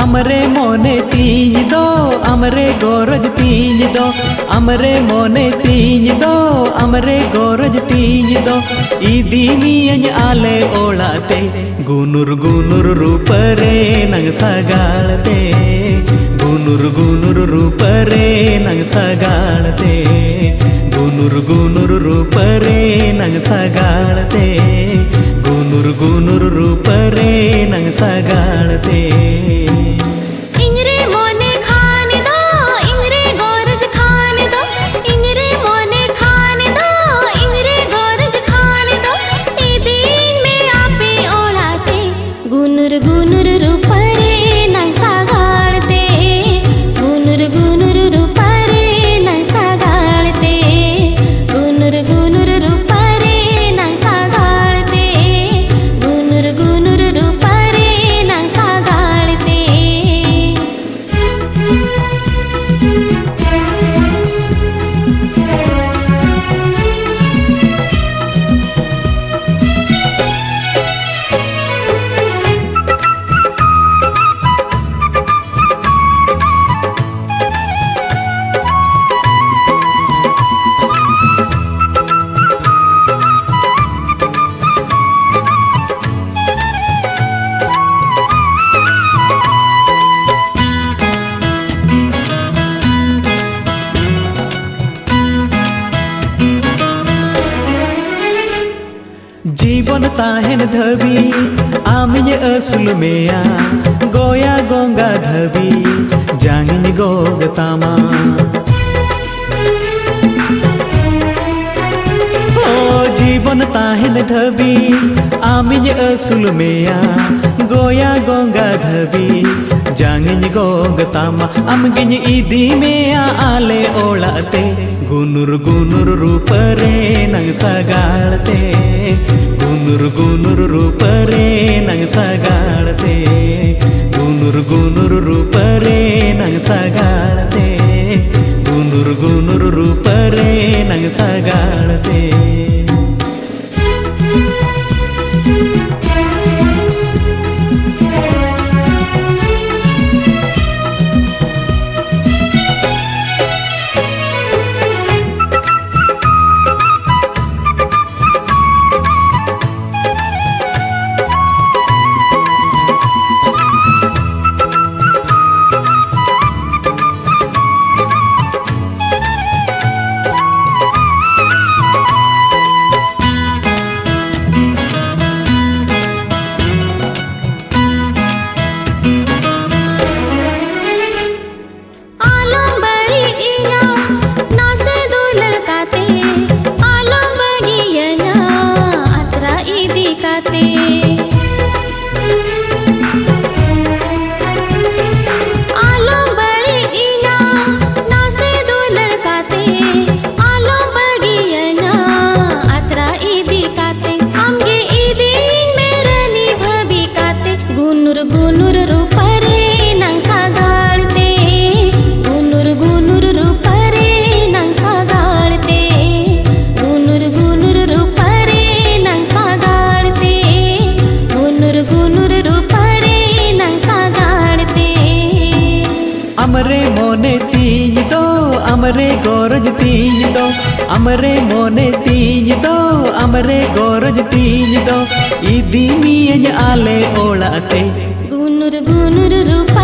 अमरे मोने तीज दो अमरे गोरज तीज दो अमरे मोने तीज दो अमरे गोरज तीज दो ईदी मियज आले ओलाते गुनुर गुनुर रूप रे नंग सगाळते गुनुर गुनुर रूप रे नंग सगाळते गुनुर गुनुर रूप रे नंग सगाळते गुनुर गुनुर रूप रे नंग सगाळते जीवन ताहेन धबी आमिज असुल मेया गोया गोंगा धबी जांगिन गोगतामा ओ जीवन ताहेन धबी आमिज असुल मेया गोया गोंगा धबी जांगिन गोगतामा अमगिन ईदी मेया आले ओलाते गुनुर गुनुर रूप रे नंग सगाळते गुनुर गुनुर रूप रे नंग सगाळते गुनुर गुनुर रूप रे नंग सगाळते गुनुर गुनुर रूप रे नंग सगाळते अमरे मोने तीज दो अमरे गोरज तीज दो अमरे मोने तीज दो अमरे गोरज तीज दो ईदी मियज आले ओलाते गुनुर गुनुर रूप